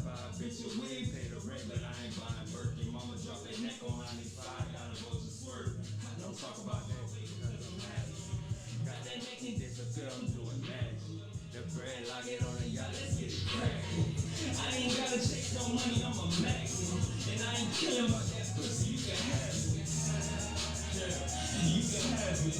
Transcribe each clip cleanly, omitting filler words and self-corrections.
Buy a bitch a wig, pay the rent, but I ain't buying Birkin. Mama drop that neck on 95, gotta go to swerve. Don't talk about that because I'm happy. Got that neck and disappear, I'm doing magic. The bread, lock it on the yacht, let's get it crackin'. I ain't gotta chase no money, I'm a magnet. And I ain't killing about that pussy, you can have it. Yeah, you can have it.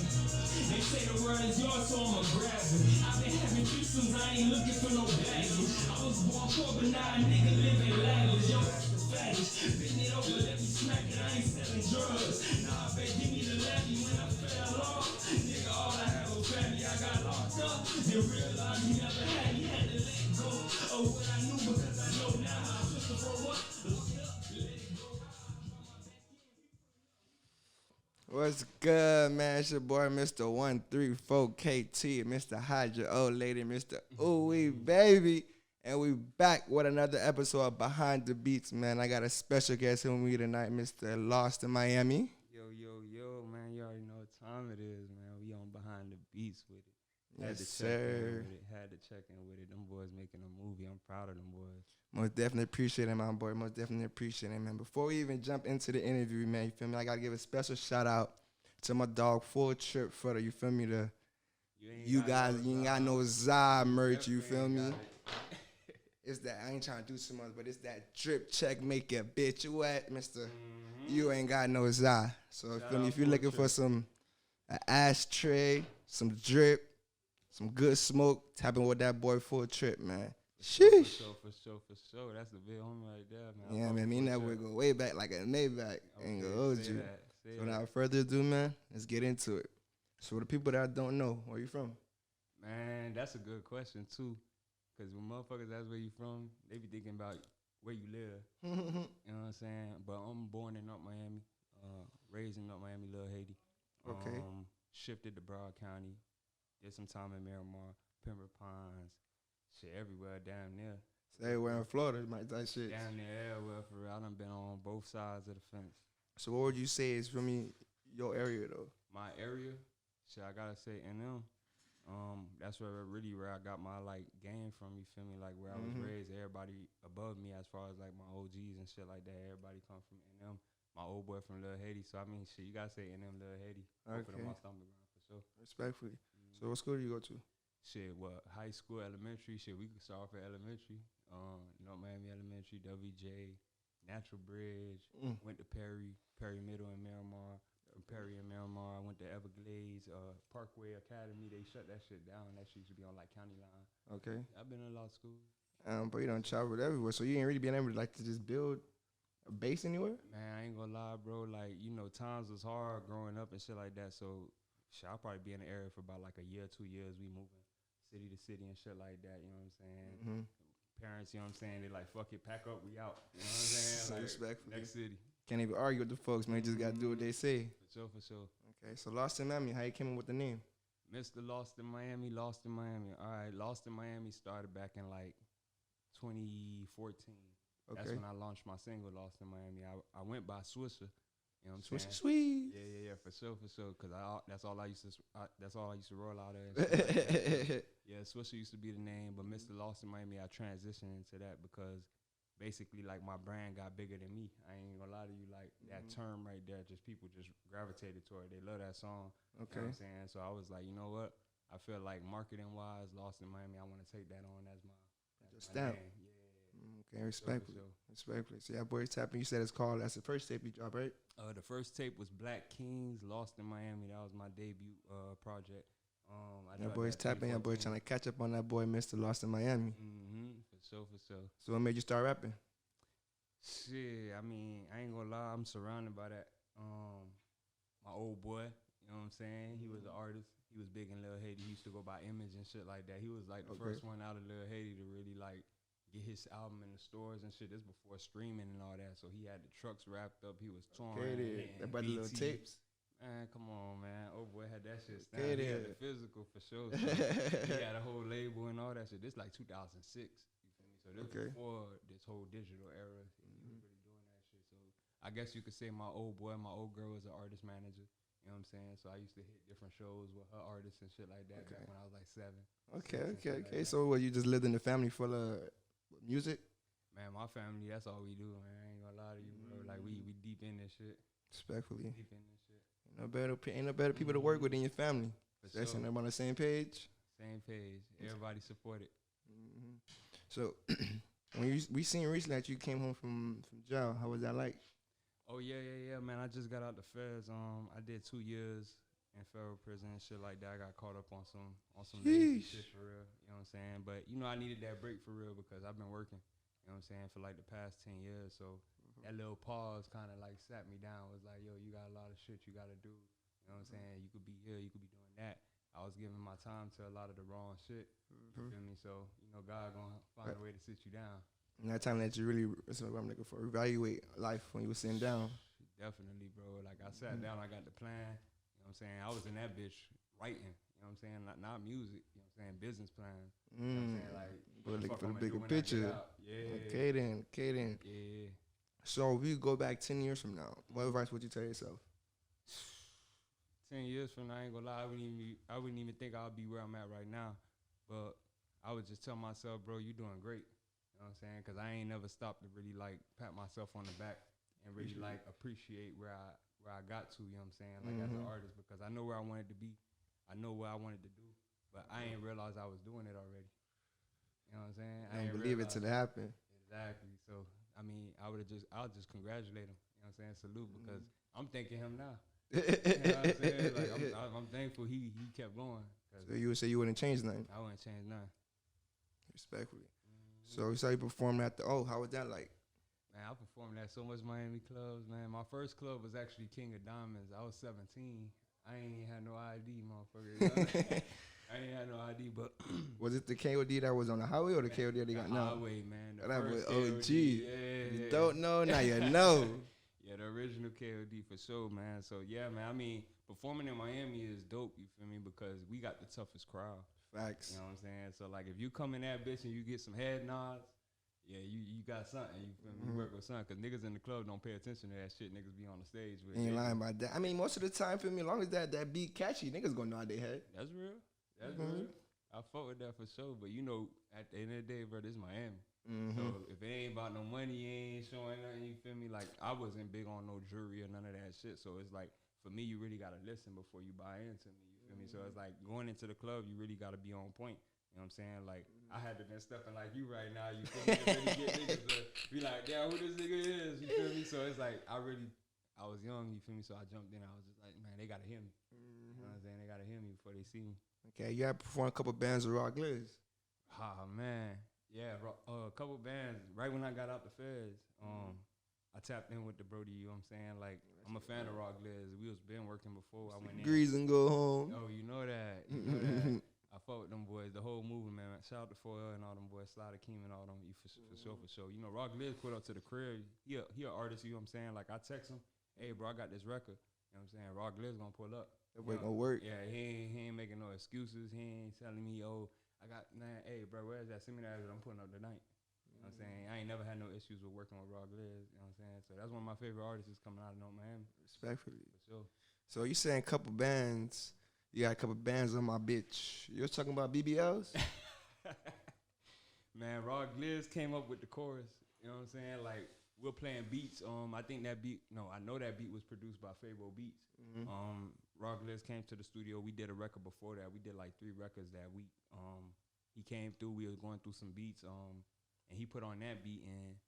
They say the world is yours, so I'ma grab it. I've been having threesomes, I ain't looking for no baggage. I was born poor, but now a nigga living lavish. Yo, that's the fetish. Bend it over, let me smack it, I ain't selling drugs. Nah, I bet give me the levy when I fell off. Nigga, all I had was family, I got locked up. And realized he never had, he had to let go of what I knew because I know now how I'm supposed to for what? Look it up, let it go. What's good, man? It's your boy, Mr. 134KT, Mr. Hydra, old lady, Mr. Ooh baby. And we back with another episode of Behind the Beats, man. I got a special guest with me tonight, Mr. Lost in Miami. Yo, man. You already know what time it is, man. We on Behind the Beats with it. Yes, sir. Had to check in with it. Them boys making a movie. I'm proud of them boys. Most definitely appreciate it, my boy. Most definitely appreciate it, man. Before we even jump into the interview, man, you feel me? I got to give a special shout out to my dog, Full Trip Footer. You feel me? You ain't got no Zah merch, you feel me? It's that, I ain't trying to do so much, but it's that drip check make it, bitch. You at, mister? Mm-hmm. You ain't got no Zah. So, feel me? If you're looking for an ashtray, some drip, some good smoke, tapping with that boy Full Trip, man. Sheesh. For sure. That's the big homie right there, man. Yeah, man. Me and that boy go way back like a Maybach. Ain't gonna hold you. So without further ado, man, let's get into it. So the people that don't know, where you from? Man, that's a good question, too. Because when motherfuckers ask where you from, they be thinking about where you live. You know what I'm saying? But I'm born in North Miami, raised in North Miami, Little Haiti. Okay. Shifted to Broward County. Did some time in Miramar, Pembroke Pines, shit everywhere down there. So everywhere in Florida, might that shit. Down there, everywhere for real. I done been on both sides of the fence. So what would you say is, for me, your area, though? My area? Shit, I gotta say NM. That's where I got my like game from, you feel me? Like where I was raised, everybody above me as far as like my OGs and shit like that, everybody come from NM. My old boy from Little Haiti, so I mean shit, you gotta say NM Little Haiti. Okay. Both of them my stomping ground for sure. Respectfully. So what school do you go to? Shit, high school, elementary, shit, we could start off at elementary. North Miami Elementary, WJ, Natural Bridge, went to Perry Middle in Miramar. From Perry and Miramar, I went to Everglades, Parkway Academy. They shut that shit down. That shit used to be on like county line. Okay. I've been in a lot of schools. But you done traveled everywhere, so you ain't really been able to like to just build a base anywhere? Man, I ain't gonna lie, bro. Like, you know, times was hard growing up and shit like that. So, shit, I'll probably be in the area for about like a year, 2 years. We moving city to city and shit like that. You know what I'm saying? Mm-hmm. Parents, you know what I'm saying? They like, fuck it, pack up, we out. You know what I'm saying? Like, respectfully. Next city. Can't even argue with the folks, man. You just gotta do what they say. For sure. Okay, so Lost in Miami, how you came up with the name? Mr. Lost in Miami. All right, Lost in Miami started back in like 2014. Okay. That's when I launched my single, Lost in Miami. I went by Swisher. You know what I'm saying? Sweet. Yeah, for sure. Cause that's all I used to roll out of. Like yeah, Swisher used to be the name, but Mr. Lost in Miami, I transitioned into that because basically, like, my brand got bigger than me. I ain't gonna lie to you, like, that term right there, just people just gravitated toward it. They love that song. Okay. You know what I'm saying? So I was like, you know what? I feel like marketing-wise, Lost in Miami, I want to take that on as my stamp. name. Yeah. Okay, respectfully. So that boy's tapping. You said it's called, that's the first tape you dropped, right? The first tape was Black Kings, Lost in Miami. That was my debut project. That boy's tapping. That boy trying to catch up on that boy, Mr. Lost in Miami. For sure. So what made you start rapping? Shit, I mean, I ain't gonna lie, I'm surrounded by that. My old boy, you know what I'm saying? He was an artist. He was big in Lil Haiti. He used to go by Image and shit like that. He was like the first one out of Lil Haiti to really like get his album in the stores and shit. This before streaming and all that. So he had the trucks wrapped up. He was touring. That by the little tapes. Man, come on, man. Old boy had that shit stamped. He had the physical for sure. So he had a whole label and all that shit. This like 2006. So this before this whole digital era, he was really doing that shit. So I guess you could say my old boy, my old girl was an artist manager. You know what I'm saying? So I used to hit different shows with her artists and shit like that back when I was like 7. Okay. So what, you just lived in the family full of music? Man, my family, that's all we do, man. I ain't gonna lie to you, bro. Like, we deep in this shit. Respectfully. Deep in this shit. Ain't no better people to work with in your family. Especially when they're on the same page. Same page. Everybody support it. So, when we seen recently that you came home from jail, how was that like? Oh, yeah, man. I just got out the feds. I did 2 years in federal prison and shit like that. I got caught up on some lazy shit for real. You know what I'm saying? But, you know, I needed that break for real because I've been working, you know what I'm saying, for like the past 10 years. So that little pause kind of like sat me down. It was like, yo, you got a lot of shit you got to do. You know what I'm saying? You could be here, you could be doing that. I was giving my time to a lot of the wrong shit. You feel me? So, you know, God gonna find a way to sit you down. And that time that you really, that's what I'm looking for, evaluate life when you were sitting down. Definitely, bro. Like, I sat down, I got the plan. You know what I'm saying? I was in that bitch writing. You know what I'm saying? Not music. You know what I'm saying? Business plan. You know what I'm saying? Like, but looking for the bigger picture. Yeah. Okay then. Yeah. So if you go back 10 years from now, what advice would you tell yourself? 10 years from now, I ain't gonna lie, I wouldn't even think I'll be where I'm at right now. But I would just tell myself, bro, you doing great. You know what I'm saying? Because I ain't never stopped to really, like, pat myself on the back and really, like, appreciate where I got to, you know what I'm saying? Like, as an artist, because I know where I wanted to be. I know what I wanted to do. But I ain't realized I was doing it already. You know what I'm saying? I ain't believe it till it happened. Exactly. So, I mean, I'll just congratulate him. You know what I'm saying? Salute, because I'm thanking him now. You know what I'm saying? Like, I'm thankful he kept going. So you would say you wouldn't change nothing? I wouldn't change nothing. Respectfully. So you saw you performing at how was that like? Man, I performed at so much Miami clubs, man. My first club was actually King of Diamonds. I was 17. I ain't had no ID, motherfucker. I ain't had no ID, but... Was it the KOD that was on the highway or the KOD that they got now? Highway, man. That was OG. Yeah. You don't know, now you know. Yeah, the original KOD for sure, man. So, yeah, man, I mean, performing in Miami is dope, you feel me? Because we got the toughest crowd. Facts. You know what I'm saying? So, like, if you come in that bitch and you get some head nods, yeah, you got something, you feel me? You work with something. Because niggas in the club don't pay attention to that shit niggas be on the stage with. Ain't lying about that. I mean, most of the time, for me, as long as that beat catchy, niggas gonna nod their head. That's real. That's real. I fuck with that for sure. But, you know, at the end of the day, bro, this is Miami. So if it ain't about no money, you ain't showing nothing, you feel me? Like, I wasn't big on no jewelry or none of that shit. So it's like, for me, you really gotta listen before you buy into me, you feel me? So it's like, going into the club, you really gotta be on point. You know what I'm saying? Like, I had to been stepping like you right now, you feel me? To really get niggas to be like, damn, who this nigga is, you feel me? So it's like, I was young, you feel me? So I jumped in, I was just like, man, they gotta hear me. You know what I'm saying? They gotta hear me before they see me. Okay, you had performed a couple bands with Rock Liz. Oh, man. Yeah, a couple bands. Right when I got out the feds, I tapped in with the Brody, you know what I'm saying? Like, I'm a fan of Rock Liz. We was been working before. I went in. Grease and go home. Oh, you know that. You know that. I fuck with them boys, the whole movement, man. Shout out to 4L and all them boys, Slider Keem and all them, for sure. You know, Rock Liz put up to the crib. He an artist, you know what I'm saying? Like, I text him, hey, bro, I got this record. You know what I'm saying? Rock Liz gonna pull up. That boy gonna work. Yeah, he ain't making no excuses. He ain't telling me, oh, I got, man, hey, bro, where's that? Send me that I'm putting up tonight. You know what I'm saying? I ain't never had no issues with working with Rock Liz. You know what I'm saying? So that's one of my favorite artists coming out of North Miami. Respectfully. For sure. So you saying a couple bands. You got a couple bands on my bitch. You was talking about BBLs? Man, Rock Liz came up with the chorus. You know what I'm saying? Like, we're playing beats. I think that beat, I know that beat was produced by Fabo Beats. Rock Liz came to the studio. We did a record before that. We did like 3 records that week. He came through. We was going through some beats. And he put on that beat and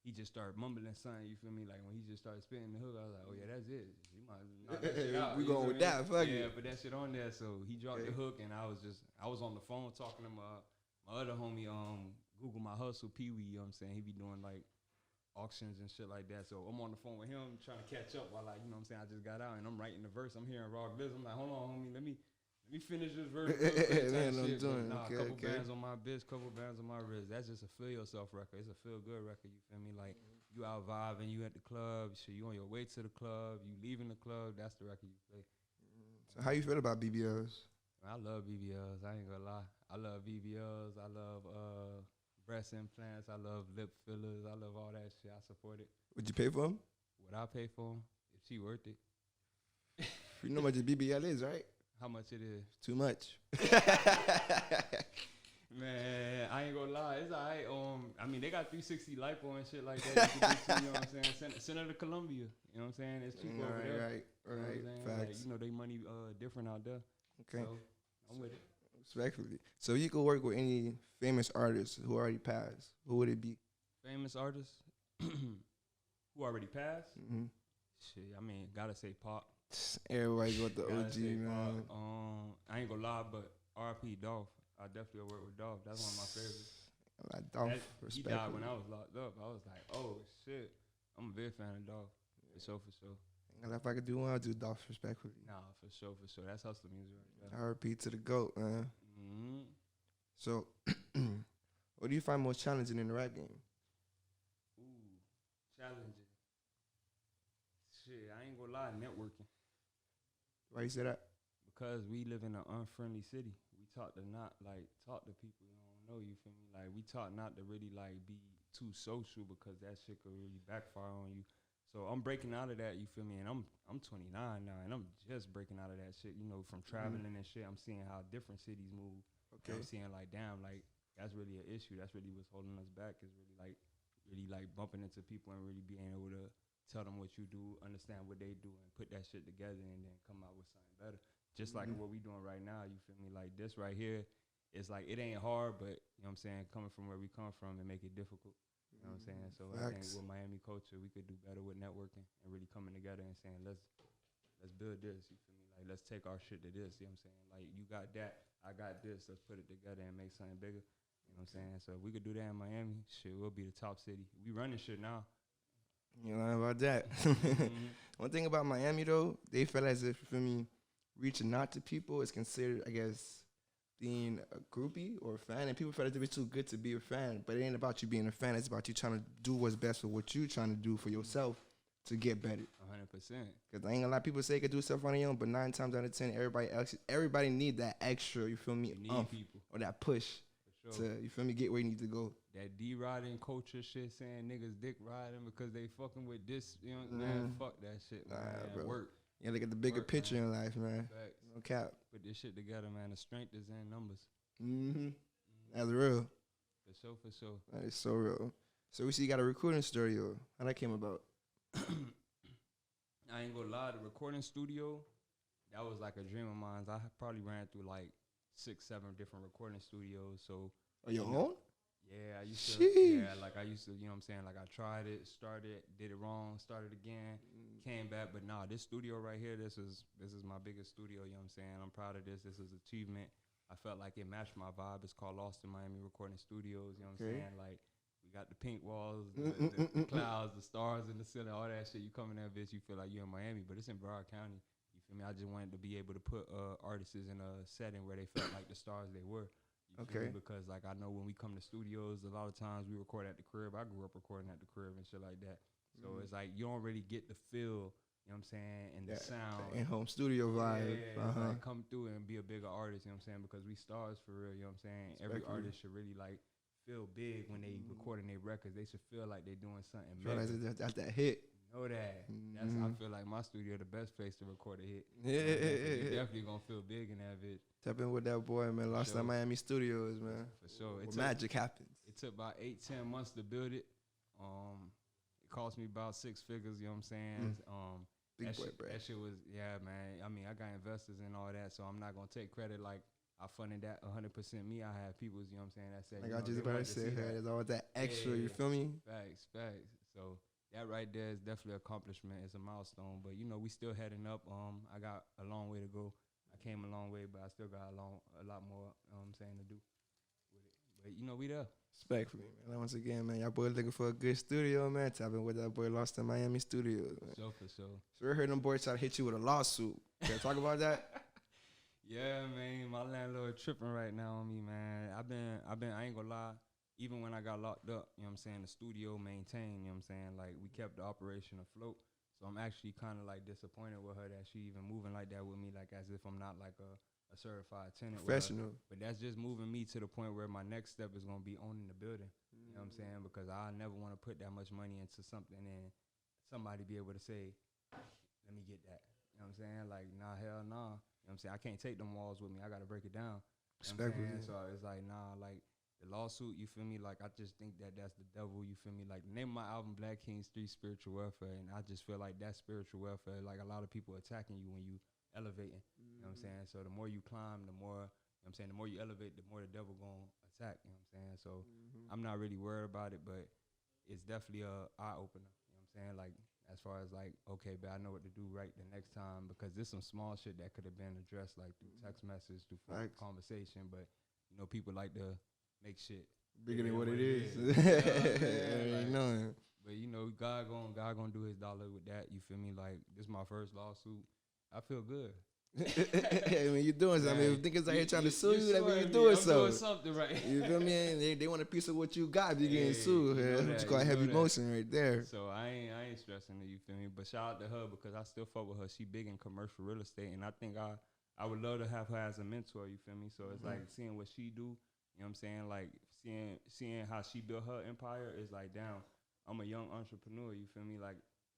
he just started mumbling something, you feel me? Like, when he just started spitting the hook, I was like, oh, yeah, that's it. You might knock that shit out. We going with that, fuck it. Yeah, put that shit on there. So he dropped the hook, and I was on the phone talking to my other homie, Google My Hustle, Pee-wee, you know what I'm saying? He be doing, like, auctions and shit like that. So I'm on the phone with him trying to catch up while, like, you know what I'm saying? I just got out, and I'm writing the verse. I'm hearing Rock Liz. I'm like, hold on, homie, let me finish this verse. Couple bands on my bitch, couple bands on my wrist. That's just a feel yourself record. It's a feel good record, you feel me? Like, you out vibing, you at the club, shit, you on your way to the club, you leaving the club, that's the record you play. So how you feel about BBLs? I love BBLs, I ain't gonna lie. I love BBLs, I love breast implants, I love lip fillers, I love all that shit, I support it. Would you pay for them? Would I pay for them? If she worth it. You know how much a BBL is, right? How much it is? Too much. Man, I ain't gonna lie. It's all right. I I mean, they got 360 lipo and shit like that. You can do too, you know what I'm saying? Send her to Colombia. You know what I'm saying? It's cheap over there. Right. You know Facts. like, you know, they money different out there. Okay. So, I'm with it. Respectfully. So you could work with any famous artists who already passed. Who would it be? Famous artists who already passed? Mm-hmm. Shit, I mean, gotta say Pop. Everybody got the OG, man. I ain't gonna lie, but R.I.P. Dolph. I definitely work with Dolph. That's one of my favorites. Like Dolph, he died when I was locked up. I was like, oh shit. I'm a big fan of Dolph. For sure. And if I could do one, I'd do Dolph respectfully. Nah, for sure. That's hustler music right there. R.I.P. to the GOAT, man. Mm-hmm. So, what do you find most challenging in the rap game? Ooh, challenging. Shit, I ain't gonna lie, networking. Why you say that? Because we live in an unfriendly city. We taught to not, talk to people you don't know, you feel me? Like, we taught not to really, be too social because that shit could really backfire on you. So I'm breaking out of that, you feel me? And I'm 29 now, and I'm just breaking out of that shit, you know, from traveling and shit. I'm seeing how different cities move. Okay. I'm seeing, damn, that's really an issue. That's really what's holding us back is really bumping into people and really being able to tell them what you do, understand what they do, and put that shit together and then come out with something better. Just like what we doing right now, you feel me? Like this right here, it's like it ain't hard, but you know what I'm saying, coming from where we come from and make it difficult. You know what I'm saying? So I think with Miami culture, we could do better with networking and really coming together and saying, let's build this, you feel me? Like, let's take our shit to this, you know what I'm saying? Like, you got that, I got this, let's put it together and make something bigger. You know what I'm saying? So if we could do that in Miami, shit, we'll be the top city. We running shit now. You know about that. One thing about Miami, though, they feel as if, you feel me, reaching out to people is considered, I guess, being a groupie or a fan, and people feel like they're too good to be a fan, but it ain't about you being a fan, it's about you trying to do what's best for what you're trying to do for yourself to get better. 100%. Because I ain't gonna lie, people say they can do stuff on their own, but 9 times out of 10, everybody need that extra, you feel me, you need people. Or that push to, you feel me, get where you need to go. That D-riding culture shit, saying niggas dick riding because they fucking with this, you know, man, fuck that shit, man. Bro. Work. Yeah, look at the bigger picture in life, man. Facts. No cap. Put this shit together, man. The strength is in numbers. That's real. For sure. That is so real. So we see you got a recording studio. How that came about? I ain't gonna lie, the recording studio, that was like a dream of mine. I probably ran through 6, 7 different recording studios. So your own? Yeah, I used to. Yeah, I used to. You know what I'm saying? I tried it, started, did it wrong, started again, came back. But nah, this studio right here, this is my biggest studio. You know what I'm saying? I'm proud of this. This is an achievement. I felt like it matched my vibe. It's called Lost in Miami Recording Studios. You know what I'm saying? We got the pink walls, the clouds, the stars in the ceiling, all that shit. You come in that bitch, you feel like you're in Miami, but it's in Broward County. You feel me? I just wanted to be able to put artists in a setting where they felt like the stars they were. Okay. Because I know when we come to studios, a lot of times we record at the crib. I grew up recording at the crib and shit like that. So it's like you don't really get the feel, you know what I'm saying, and the sound. In-home studio vibe. Yeah, come through and be a bigger artist, you know what I'm saying, because we stars for real, you know what I'm saying. Every artist should really feel big when they recording their records. They should feel like they're doing something big. That's that hit. Know that. I feel like my studio the best place to record a hit. Yeah. You definitely gonna feel big in that bitch. Tap in with that boy, man. Lost in Miami Studios, man. For sure. Magic happens. It took about 8-10 months to build it. It cost me about 6 figures, you know what I'm saying? Big boy, bro. That shit was, yeah, man. I mean, I got investors and all that, so I'm not gonna take credit like I funded that 100% me. I have people, you know what I'm saying, that said, I just about to say, it's all that extra, you feel me? Facts. So that right there is definitely an accomplishment. It's a milestone, but we still heading up. I got a long way to go. I came a long way, but I still got a lot more, you know what I'm saying, to do with it. But we there. Respectfully, man. Once again, man, y'all boy looking for a good studio, man. Tapping with that boy Lost in Miami Studios, man. For sure. So we heard them boys try to hit you with a lawsuit. Can I talk about that? Yeah, man. My landlord tripping right now on me, man. I ain't gonna lie. Even when I got locked up, you know what I'm saying, the studio maintained, you know what I'm saying, we kept the operation afloat. So I'm actually kind of disappointed with her that she even moving like that with me, as if I'm not a certified tenant. Professional. But that's just moving me to the point where my next step is going to be owning the building. You know what I'm saying? Because I never want to put that much money into something and somebody be able to say, let me get that. You know what I'm saying? Nah, hell nah. You know what I'm saying? I can't take them walls with me. I got to break it down. You know what I'm saying? So it's nah, the lawsuit, you feel me? Like, I just think that that's the devil, you feel me? Like, the name of my album, Black Kings 3 Spiritual Welfare, and I just feel like that spiritual welfare, like, a lot of people attacking you when you elevating, you know what I'm saying? So the more you climb, the more, you know what I'm saying, the more you elevate, the more the devil gonna attack, you know what I'm saying? So I'm not really worried about it, but it's definitely a eye-opener, you know what I'm saying? Like, as far as like, okay, but I know what to do right the next time, because there's some small shit that could have been addressed, like through text message, through conversation, but, you know, people like to make shit bigger than what it is. You know, but you know, God gonna do his dollar with that. You feel me? Like, this is my first lawsuit. I feel good. I mean, you're doing something. I mean, if niggas out here trying to sue you, that mean you're doing something. Doing something right. You feel me? They want a piece of what you got. You getting sued. It's called heavy motion right there. So I ain't stressing it. You feel me? But shout out to her, because I still fuck with her. She big in commercial real estate, and I think I would love to have her as a mentor. You feel me? So it's like seeing what she do. You know what I'm saying? Like seeing how she built her empire is like, damn, I'm a young entrepreneur. You feel me? Like,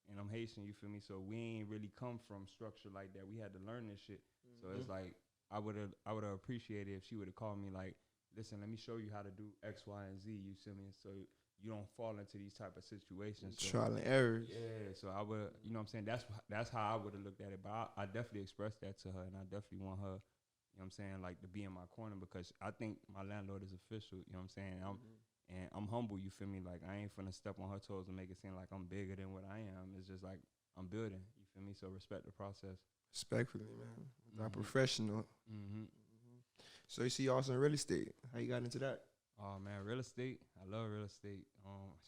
and I'm Haitian, you feel me? So we ain't really come from structure like that. We had to learn this shit. So it's like, I would have appreciated if she would have called me like, listen, let me show you how to do X, Y, and Z, you feel me? So you don't fall into these type of situations. So, trial and errors. Yeah, so I would, you know what I'm saying? That's how I would have looked at it. But I definitely expressed that to her, and I definitely want her, you know what I'm saying, like, to be in my corner, because I think my landlord is official, you know what I'm saying? And I'm humble, you feel me? Like, I ain't finna step on her toes and make it seem like I'm bigger than what I am. It's just like, I'm building, you feel me? So respect the process. Respectfully, man. Not professional. So you see you also in real estate. How you got into that? Oh, man, real estate. I love real estate.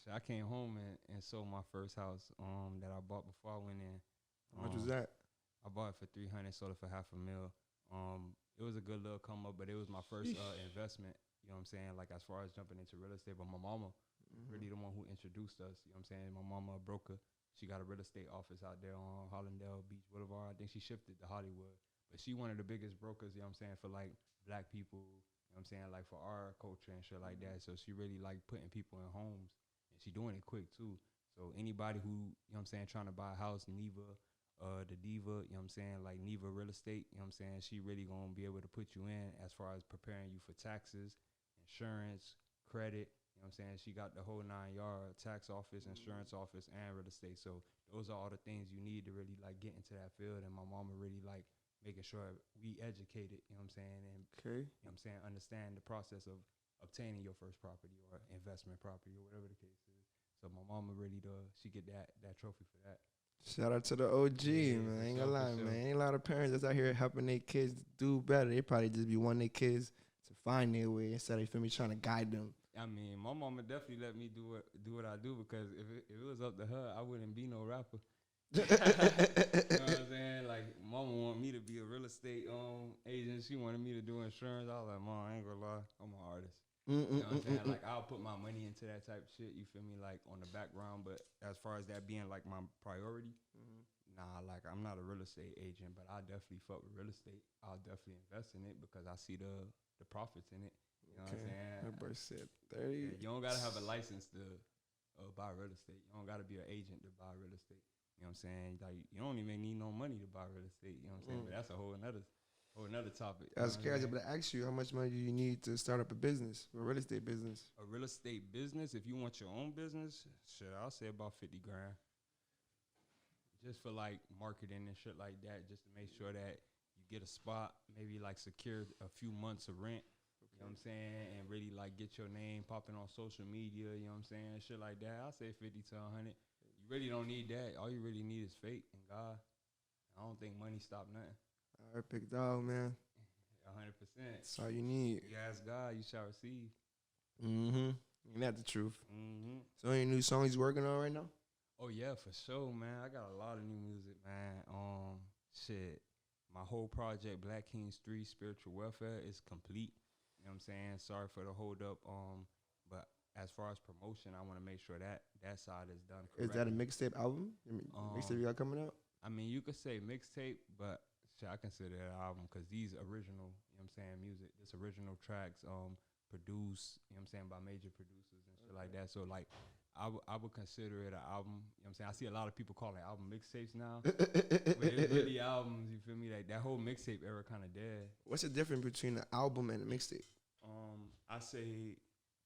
So I came home and sold my first house that I bought before I went in. How much was that? I bought it for $300, sold it for $500,000. It was a good little come up, but it was my first investment. You know what I'm saying? Like, as far as jumping into real estate, but my mama really the one who introduced us. You know what I'm saying? My mama, a broker. She got a real estate office out there on Hollandale Beach Boulevard. I think she shifted to Hollywood. But she one of the biggest brokers, you know what I'm saying, for like black people, you know what I'm saying, like for our culture and shit like that. So she really like putting people in homes, and she doing it quick too. So anybody who, you know what I'm saying, trying to buy a house, Neva, the Diva, you know what I'm saying, like Neva Real Estate, you know what I'm saying, she really gonna be able to put you in as far as preparing you for taxes, insurance, credit. You know what I'm saying? She got the whole 9 yard, tax office, insurance office, and real estate. So those are all the things you need to really like get into that field. And my mama really like making sure we educated, you know what I'm saying? And you know what I'm saying, understand the process of obtaining your first property or investment property or whatever the case is. So my mama really she get that trophy for that. Shout out to the OG, man. I ain't gonna lie, man. Ain't a lot of parents that's out here helping their kids do better. They probably just be wanting their kids to find their way instead of, you feel me, trying to guide them. I mean, my mama definitely let me do what I do, because if it was up to her, I wouldn't be no rapper. You know what I'm saying? Like, mama want me to be a real estate agent. She wanted me to do insurance. I was like, Mom, I ain't gonna lie, I'm an artist. You know what I'm saying? Like, I'll put my money into that type of shit, you feel me, like on the background. But as far as that being like my priority, nah, like, I'm not a real estate agent, but I definitely fuck with real estate. I'll definitely invest in it because I see the profits in it. You know what I'm saying? That boy said 30. Yeah, you don't gotta have a license to buy real estate. You don't gotta be an agent to buy real estate. You know what I'm saying? Like, you don't even need no money to buy real estate. You know what I'm saying? But that's a whole another topic. I was curious, but I asked you, how much money do you need to start up a business, a real estate business? A real estate business, if you want your own business, shit, I'll say about $50,000. Just for like marketing and shit like that, just to make sure that you get a spot, maybe like secure a few months of rent. You know what I'm saying? And really like get your name popping on social media, you know what I'm saying? Shit like that. I'll say 50 to 100. You really don't need that. All you really need is faith and God. I don't think money stop nothing. All right, big dog, man. 100%. That's all you need. You ask God, you shall receive. And that's the truth. So any new songs you working on right now? Oh yeah, for sure, man. I got a lot of new music, man. Shit. My whole project, Black Kings 3 Spiritual Welfare, is complete. You know what I'm saying? Sorry for the hold up. But as far as promotion, I want to make sure that side is done correctly. Is that a mixtape album? Mixtape you got coming out? I mean, you could say mixtape, but shit, I consider it an album because these original, you know what I'm saying, music, this original tracks produced, you know what I'm saying, by major producers and shit like that. So like I would consider it an album. You know what I'm saying? I see a lot of people calling album mixtapes now. But it's really albums, you feel me? Like that whole mixtape era kind of dead. What's the difference between an album and a mixtape? I say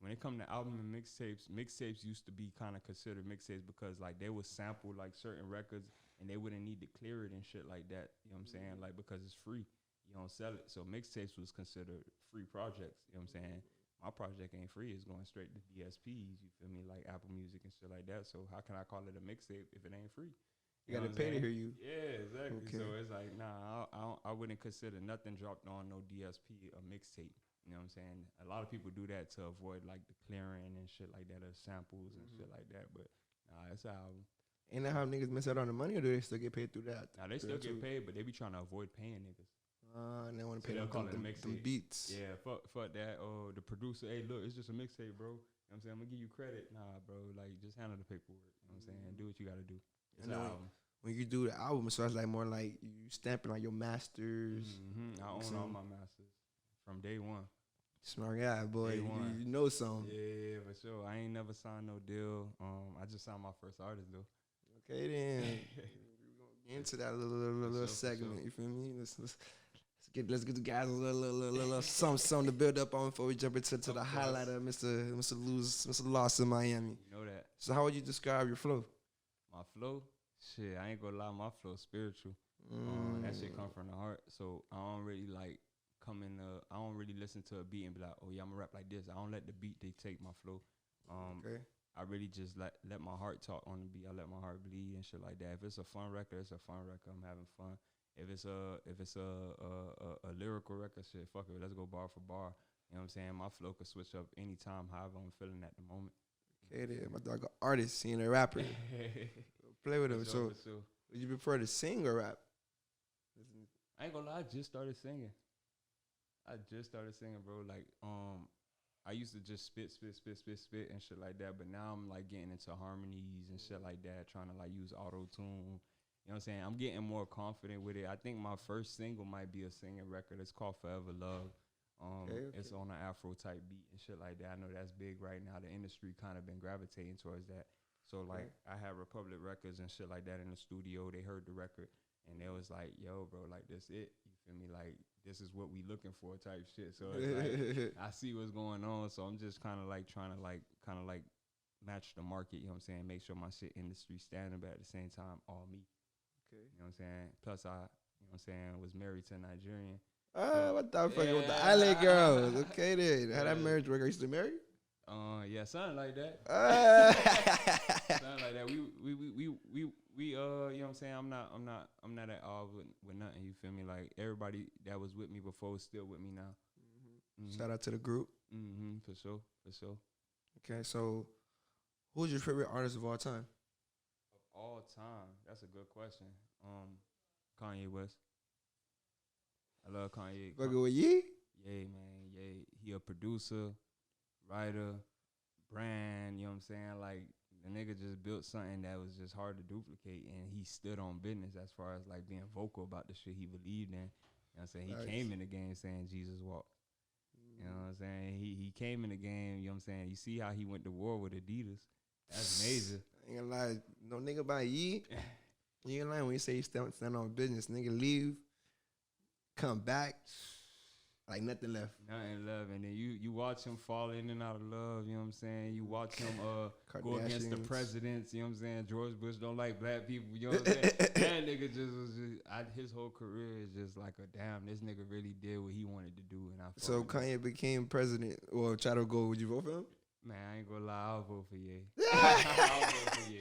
when it come to album and mixtapes used to be kind of considered mixtapes because like they would sample like certain records and they wouldn't need to clear it and shit like that. You know what I'm saying? Like because it's free, you don't sell it. So mixtapes was considered free projects. You know what I'm saying? My project ain't free. It's going straight to DSPs. You feel me? Like Apple Music and shit like that. So how can I call it a mixtape if it ain't free? You gotta pay to hear you. Yeah, exactly. Okay. So it's like, nah, I wouldn't consider nothing dropped on no DSP a mixtape. You know what I'm saying? A lot of people do that to avoid like the clearing and shit like that, or samples and shit like that. But nah, it's an album. Ain't that how niggas miss out on the money, or do they still get paid through that? Now they still get paid, but they be trying to avoid paying niggas. And they want to So pay them beats. Yeah, fuck that. Oh, the producer, hey, look, it's just a mixtape, bro. You know what I'm saying? I'm gonna give you credit. Nah, bro, like just handle the paperwork. You know what I'm saying? Do what you gotta do. It's an album. When you do the album, so it's like more like you stamping on your masters. I own all my masters from day one. Smart guy, boy. You know something. Yeah, for sure. I ain't never signed no deal. I just signed my first artist though. Okay then. Get into that little segment. You feel me? Let's get the guys a little something to build up on before we jump into the highlight of Mr. Lost in Miami. You know that. So how would you describe your flow? My flow? Shit, I ain't gonna lie, my flow spiritual. That shit come from the heart. So I don't really like I don't really listen to a beat and be like, oh yeah, I'm gonna rap like this. I don't let the beat dictate my flow. Okay. I really just let my heart talk on the beat. I let my heart bleed and shit like that. If it's a fun record, it's a fun record. I'm having fun. If it's a lyrical record, shit, fuck it, let's go bar for bar. You know what I'm saying? My flow could switch up anytime, however I'm feeling at the moment. Okay, then my dog, an artist, he ain't a rapper. Play with him. So, would you prefer to sing or rap? I ain't gonna lie, I just started singing, bro. Like, I used to just spit and shit like that, but now I'm like getting into harmonies and shit like that, trying to like use auto-tune. You know what I'm saying? I'm getting more confident with it. I think my first single might be a singing record. It's called Forever Love. Okay. It's on an Afro type beat and shit like that. I know that's big right now. The industry kind of been gravitating towards that. So like I had Republic Records and shit like that in the studio. They heard the record and they was like, yo, bro, like this it. You feel me? Like this is what we looking for type shit. So it's like I see what's going on. So I'm just kind of like trying to like match the market. You know what I'm saying? Make sure my shit industry standing, but at the same time, all me. Okay. You know what I'm saying? Plus I, you know what I'm saying, was married to a Nigerian. What the fuck with the island girls? Okay then. How that marriage work? Are you still married? Yeah, something like that. Something like that. We you know what I'm saying? I'm not at all with nothing. You feel me? Like everybody that was with me before is still with me now. Shout out to the group. For sure. Okay, so who's your favorite artist of all time? Of all time? That's a good question. Kanye West. I love Kanye. Fucking with Ye? Yeah, man. Yeah, he a producer, writer, brand. You know what I'm saying? Like the nigga just built something that was just hard to duplicate, and he stood on business as far as like being vocal about the shit he believed in. You know what I'm saying? He came in the game saying Jesus walked. You know what I'm saying? He came in the game. You know what I'm saying? You see how he went to war with Adidas? That's major. I ain't gonna lie. No nigga about Ye. You ain't gonna lie when you say you stand on business. Nigga leave, come back, like nothing left. Nothing left. And then you watch him fall in and out of love, you know what I'm saying? You watch him go against the presidents, you know what I'm saying? George Bush don't like black people, you know what I'm saying? That nigga his whole career is just like a damn, this nigga really did what he wanted to do. And so Kanye became president, or try to go, would you vote for him? Man, I ain't gonna lie, I'll vote for Ye. I'll vote for Ye.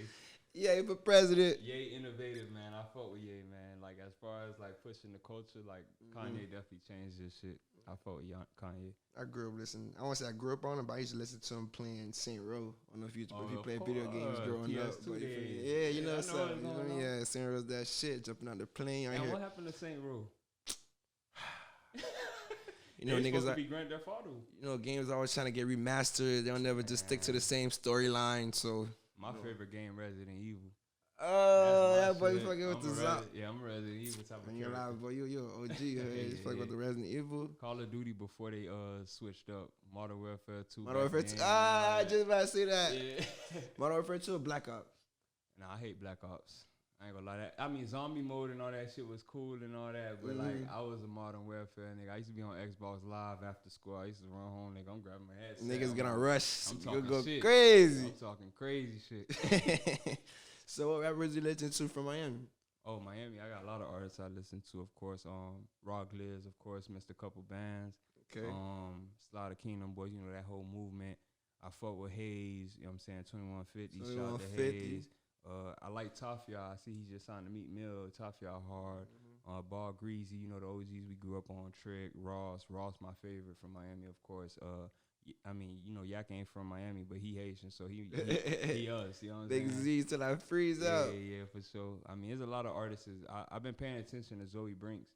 Yeah, for president. Ye innovative, man. I fuck with Ye, man. Like as far as like pushing the culture, like Kanye definitely changed this shit. I fuck with Kanye. I grew up listening. I won't say I grew up on him, but I used to listen to him playing Saint Row. I don't know if you played video games growing up. But yeah, you know something. Yeah, Saint Row's that shit. Jumping out the plane. And what happened to Saint Row? You know, niggas supposed to be Grand Theft Auto. You know, games always trying to get remastered. They don't never just stick to the same storyline. So my favorite game, Resident Evil. Oh, that boy fucking with the Zop. Yeah, I'm a Resident Evil type of character. You're alive, boy. You're an OG. You fucking with the Resident Evil. Call of Duty before they switched up. Modern Warfare 2. Modern Warfare 2. I just about to say that. Yeah. Modern Warfare 2 or Black Ops? Nah, I hate Black Ops. I ain't gonna lie. I mean, zombie mode and all that shit was cool and all that, but like I was a Modern Warfare nigga. I used to be on Xbox Live after school. I used to run home, nigga. I'm grabbing my headset. Niggas gonna rush. I'm You'll talking go shit. crazy. I'm talking crazy shit. So what rappers you listen to from Miami? Oh, Miami. I got a lot of artists I listen to, of course. Rock Liz, of course, missed a couple bands. Okay. Slaughter Kingdom Boys, you know, that whole movement. I fuck with Hayes, you know what I'm saying? 2150, shout out to 2150. Hayes. I like Tafia. I see he just signed to Meat Mill. Tafia hard. Ball Greasy, you know the OGs we grew up on. Trick, Ross, my favorite from Miami, of course. I mean, you know, Yak ain't from Miami, but he Haitian, so he us. You know what I'm Big saying? Z till I freeze out. Yeah, for sure. I mean, there's a lot of artists. I've been paying attention to Zoe Brinks.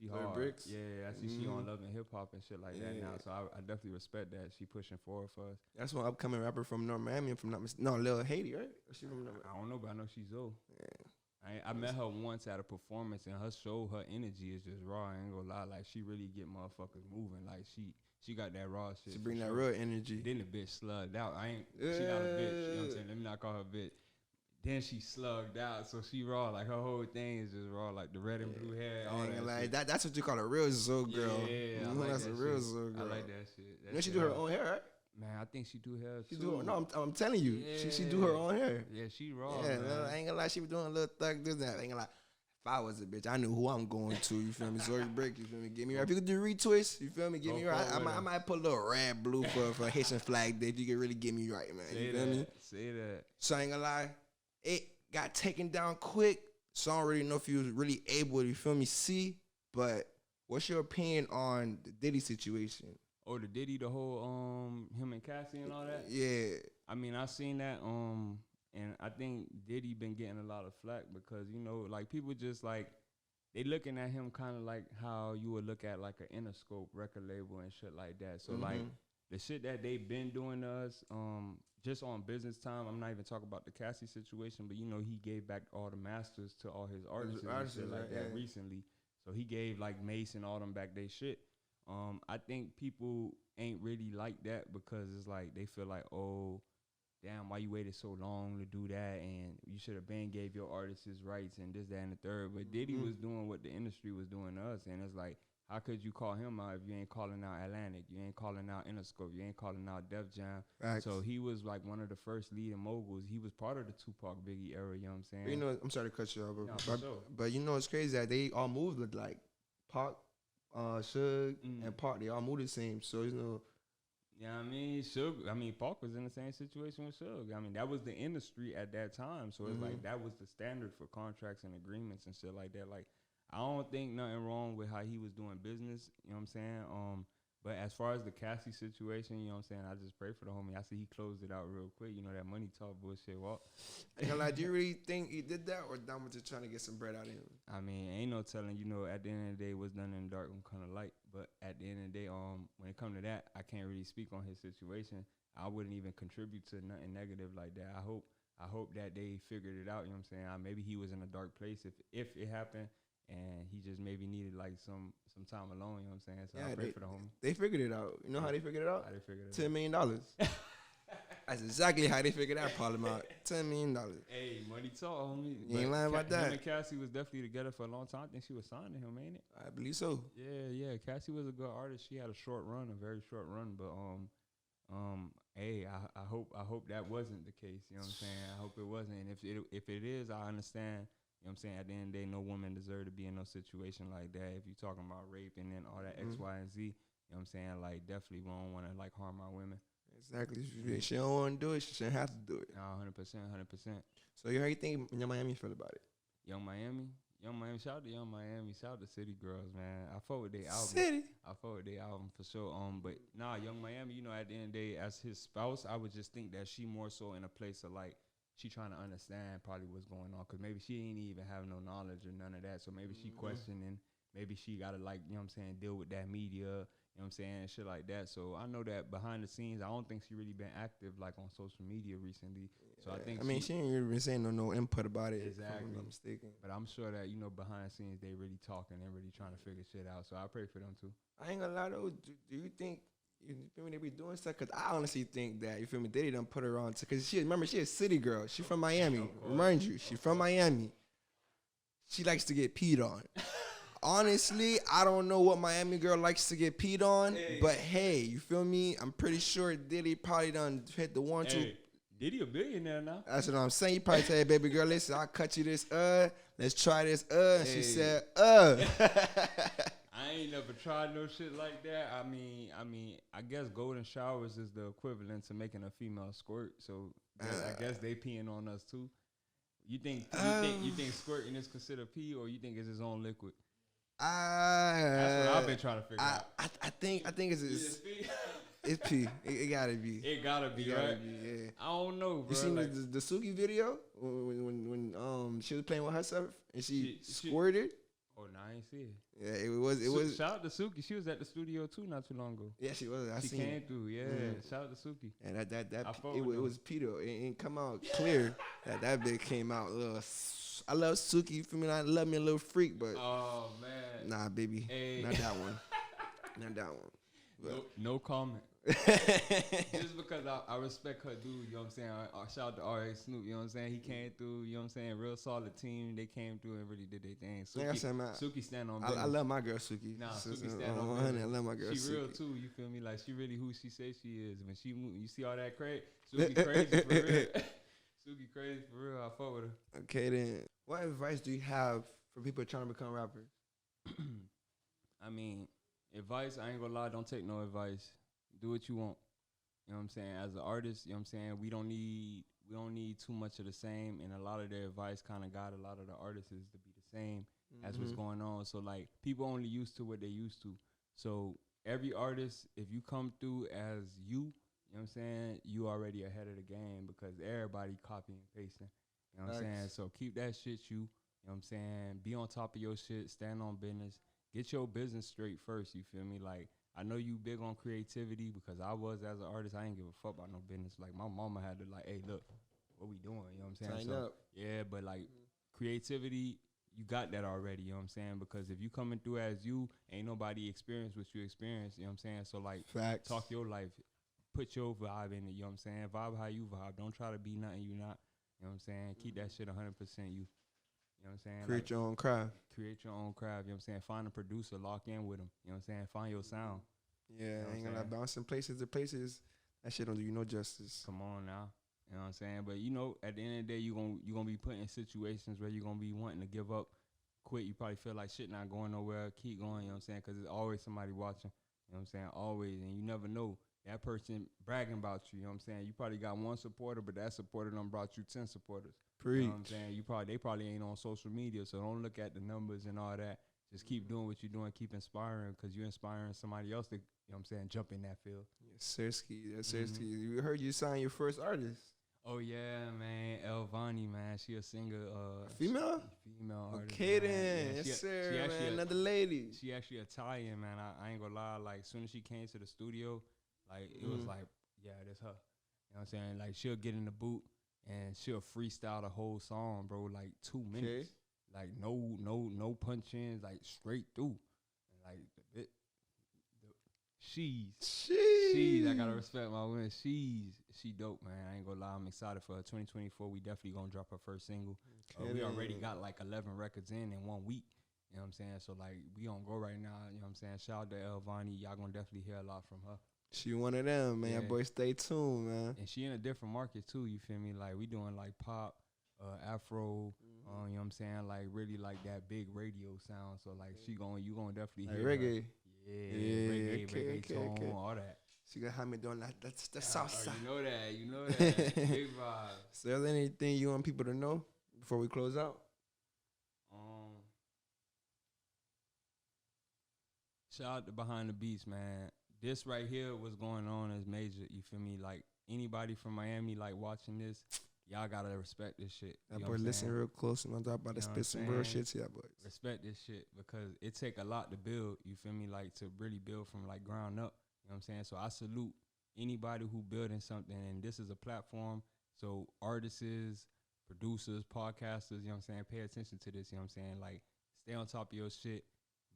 She Zoe hard. Brinks? Yeah, I see she on Love and Hip Hop and shit like that now. So I definitely respect that. She pushing forward for us. That's one upcoming rapper from North Miami. If I'm not mistaken. No, Lil Haiti, right? Or she from North I don't know, but I know she's Zoe. Yeah. I met her once at a performance, and her show, her energy is just raw. I ain't gonna lie, like she really get motherfuckers moving. Like she got that raw shit. She bring that sure. real energy. Then the bitch slugged out. She not a bitch. You know what I'm saying? Let me not call her bitch. Then she slugged out, so she raw. Like her whole thing is just raw. Like the red and blue hair. I ain't gonna lie. That's what you call a real Zoe girl. Yeah, I like that's a real Zoe girl. I like that shit. You know she do her own hair, right? Man, I think she do hair She too. do. No, I'm telling you, she do her own hair. Yeah, she raw. Yeah, man. I ain't gonna lie. She was doing a little thug this that. I ain't gonna lie. If I was a bitch, I knew who I'm going to. You feel me? Zoe Brick. You feel me? Give me right. If you could do retwist, you feel me? Give me right. I might put a little red, blue for Haitian flag day. If you could really give me right, man. You feel me? Say that. So I ain't gonna lie. It got taken down quick. So I don't really know if you was really able to, you feel me, see. But what's your opinion on the Diddy situation? Oh, the Diddy, the whole him and Cassie and all that? Yeah. I mean, I seen that and I think Diddy been getting a lot of flack because, you know, like people just like they looking at him kind of like how you would look at like an Interscope record label and shit like that. So like the shit that they been doing to us, just on business time, I'm not even talking about the Cassie situation, but you know, he gave back all the masters to all his artists and shit like that recently. So he gave like Mace and all them back they shit. I think people ain't really like that because it's like they feel like, oh, damn, why you waited so long to do that? And you should have been gave your artists his rights and this, that, and the third. But Diddy was doing what the industry was doing to us. And it's like, how could you call him out if you ain't calling out Atlantic? You ain't calling out Interscope. You ain't calling out Def Jam. Right. So he was like one of the first leading moguls. He was part of the Tupac Biggie era, you know what I'm saying? But you know, I'm sorry to cut you off, sure. But you know it's crazy that they all moved like Pac, Suge, and Pac. They all moved the same. So, you know. Yeah, I mean, Pac was in the same situation with Suge. I mean, that was the industry at that time. So it's like that was the standard for contracts and agreements and shit like that. Like, I don't think nothing wrong with how he was doing business. You know what I'm saying? But as far as the Cassie situation, you know what I'm saying? I just pray for the homie. I see he closed it out real quick. You know, that money talk bullshit. Well, like, do you really think he did that or Dom was just trying to get some bread out of him? I mean, ain't no telling. You know, at the end of the day, what's done in the dark will come to light. But at the end of the day, when it comes to that, I can't really speak on his situation. I wouldn't even contribute to nothing negative like that. I hope that they figured it out. You know what I'm saying? Maybe he was in a dark place if it happened. And he just maybe needed like some time alone, you know what I'm saying? So I pray for the homie. They figured it out. You know how they figured it out? How they figured it $10 million. That's exactly how they figured that problem out. $10 million. Hey, money talk, homie. You ain't lying about that. Him and Cassie was definitely together for a long time. I think she was signed to him, ain't it? I believe so. Yeah. Cassie was a good artist. She had a short run, a very short run, but hey, I hope that wasn't the case. You know what I'm saying? I hope it wasn't. And if it is, I understand. You know what I'm saying? At the end of the day, no woman deserve to be in no situation like that. If you're talking about rape and then all that X, Y, and Z, you know what I'm saying? Like, definitely we don't want to, like, harm our women. Exactly. If she don't want to do it, she shouldn't have to do it. No, 100%. So how you think Young Miami feel about it? Young Miami, shout out to Young Miami, shout out to City Girls, man. I fuck with their album. I fuck with their album for sure. But nah, Young Miami, you know, at the end of the day, as his spouse, I would just think that she more so in a place of, like, she trying to understand probably what's going on because maybe she ain't even have no knowledge or none of that. So maybe she questioning, maybe she got to like, you know what I'm saying, deal with that media, you know what I'm saying, and shit like that. So I know that behind the scenes, I don't think she really been active like on social media recently. So I think she ain't really been saying no input about it. Exactly. If I'm not mistaken. But I'm sure that, you know, behind the scenes, they really talking and really trying to figure shit out. So I pray for them too. I ain't gonna lie though. Do you think, you feel me, they be doing stuff? Because I honestly think that, you feel me, Diddy done put her on. Because she a city girl. She from Miami. Remind you, she from Miami. she likes to get peed on. Honestly, I don't know what Miami girl likes to get peed on, but hey, you feel me? I'm pretty sure Diddy probably done hit the 1, 2. Diddy a billionaire now. That's what I'm saying. You probably tell your baby girl, listen, I'll cut you this, let's try this, and she said, I ain't never tried no shit like that. I mean, I guess golden showers is the equivalent to making a female squirt. So I guess they peeing on us too. You think squirting is considered pee, or you think it's his own liquid? That's what I've been trying to figure out. I think it's pee. It gotta be. It gotta be, right? Yeah. I don't know, bro. You seen the Suki video when she was playing with herself and she squirted? Oh, no, I ain't see it. Yeah, it was. Shout out to Suki. She was at the studio too not too long ago. Yeah, she was. She came through. Yeah, shout out to Suki. And it was pee though. It ain't come out clear. that bitch came out. I love Suki. You feel me? I love me a little freak, but oh man, nah, baby, not that one. Not that one. No comment. Just because I respect her dude, you know what I'm saying? Shout out to R.A. Snoop, you know what I'm saying? He came through, you know what I'm saying? Real solid team. They came through and really did their thing. Suki stand on business. I love my girl Suki. Nah, Suki stand on business. I love my girl Suki. She real too, you feel me? Like, she really who she say she is. When she move, you see all that crazy? Suki crazy for real. Suki crazy for real. I fuck with her. Okay, then. What advice do you have for people trying to become rappers? I mean, advice, I ain't gonna lie, don't take no advice. Do what you want. You know what I'm saying? As an artist, you know what I'm saying, we don't need too much of the same, and a lot of their advice kind of got a lot of the artists to be the same as what's going on. So like, people only used to what they used to. So every artist, if you come through as you know what I'm saying, you already ahead of the game, because everybody copying and pasting. You know what I'm saying? So keep that shit you know what I'm saying? Be on top of your shit, stand on business, get your business straight first, you feel me? Like, I know you big on creativity, because I was as an artist. I ain't give a fuck about no business. Like, my mama had to like, hey, look, what we doing? You know what I'm saying? Sign up. Yeah, but like creativity, you got that already. You know what I'm saying? Because if you coming through as you, ain't nobody experience what you experience. You know what I'm saying? So like, facts. Talk your life, put your vibe in it. You know what I'm saying? Vibe how you vibe. Don't try to be nothing you not. You know what I'm saying? Keep that shit 100% you. You know what I'm saying? Create your own craft. Create your own craft. You know what I'm saying? Find a producer, lock in with him. You know what I'm saying? Find your sound. Yeah, you know I ain't gonna lie, bouncing places to places, that shit don't do you no justice. Come on now. You know what I'm saying? But you know, at the end of the day, you gonna be put in situations where you're gonna be wanting to give up, quit. You probably feel like shit not going nowhere. Keep going, you know what I'm saying? Because there's always somebody watching. You know what I'm saying? Always. And you never know. That person bragging about you, you know what I'm saying? You probably got one supporter, but that supporter done brought you 10 supporters. Preach. You know what I'm saying? They probably ain't on social media, so don't look at the numbers and all that. Just keep doing what you're doing, keep inspiring, because you're inspiring somebody else to, you know what I'm saying, jump in that field. Yes, Sirski. Yes, Sirski. You heard you sign your first artist. Oh, yeah, man. Elvani, man. She a singer. Female? Female artist. Okay, man. then. Yeah, yes, sir, man. Another lady. She actually Italian, man. I ain't gonna lie. Like, as soon as she came to the studio, like, it was like, yeah, that's her. You know what I'm saying? Like, she'll get in the booth and she'll freestyle the whole song, bro, like 2 minutes. Okay. Like, no punch-ins, like, straight through. And like, she's, I gotta respect my women. She dope, man. I ain't gonna lie. I'm excited for her. 2024, we definitely gonna drop her first single. Okay, we already got like 11 records in 1 week. You know what I'm saying? So like, we on go right now. You know what I'm saying? Shout out to Elvani. Y'all gonna definitely hear a lot from her. She one of them, man. Yeah. Boy, stay tuned, man. And she in a different market too, you feel me? Like, we doing like pop, Afro, you know what I'm saying? Like, really like that big radio sound. So like, you gonna definitely like hear reggae. Her. Yeah, reggaeton, all that. She gonna have me doing that. That's the south side. You know that. Big vibe. So is there anything you want people to know before we close out? Shout out to Behind the Beats, man. This right here, what's going on is major. You feel me? Like, anybody from Miami, like, watching this, y'all gotta respect this shit. That boy listen real close and I'm talking about to spit some real shit to y'all boys. Respect this shit, because it take a lot to build, you feel me? Like, to really build from like ground up. You know what I'm saying? So I salute anybody who building something, and this is a platform. So artists, producers, podcasters, you know what I'm saying, pay attention to this, you know what I'm saying? Like, stay on top of your shit,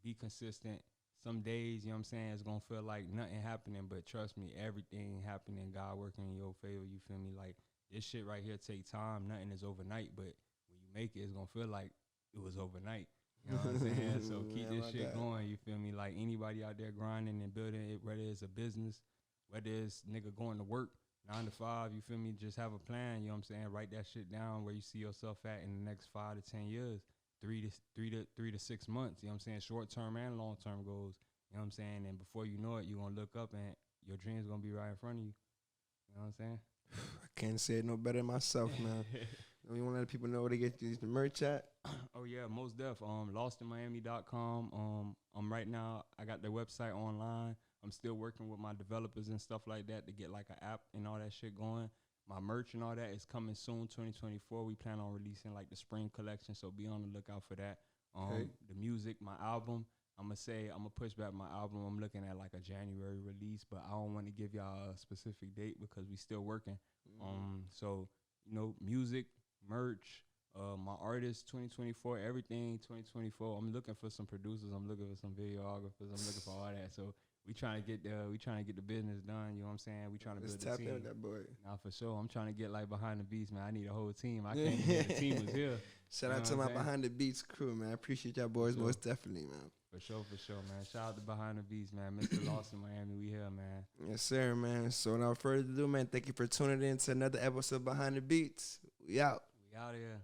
be consistent. Some days, you know what I'm saying, it's going to feel like nothing happening, but trust me, everything happening, God working in your favor, you feel me? Like, this shit right here take time. Nothing is overnight, but when you make it, it's going to feel like it was overnight. You know what I'm saying? So keep this shit going, you feel me? Like anybody out there grinding and building it, whether it's a business, whether it's nigga going to work 9 to 5, you feel me? Just have a plan, you know what I'm saying? Write that shit down where you see yourself at in the next 5 to 10 years, 3 to 6 months, you know what I'm saying? Short term and long term goals, you know what I'm saying? And before you know it, you're gonna look up and your dreams gonna be right in front of you. You know what I'm saying? I can't say it no better than myself, man. You want to let people know where they get the merch at? Oh yeah, most def. LostInMiami.com. Right now I got their website online. I'm still working with my developers and stuff like that to get like an app and all that shit going. My merch and all that is coming soon, 2024. We plan on releasing like the spring collection, so be on the lookout for that. The music, my album. I'm gonna push back my album. I'm looking at like a January release, but I don't want to give y'all a specific date because we still working. So you know, music, merch, my artists, 2024, everything 2024. I'm looking for some producers. I'm looking for some videographers. I'm looking for all that. So we trying to get the business done. You know what I'm saying? We trying to build a team. Tap in that boy. Nah, for sure. I'm trying to get like behind the beats, man. I need a whole team. I can't get the team was here. Shout out to my behind the beats crew, man. I appreciate y'all boys most definitely, man. For sure, man. Shout out to Behind the Beats, man. Mr. Lost in Miami, we here, man. Yes, sir, man. So without further ado, man, thank you for tuning in to another episode of Behind the Beats. We out. We out here.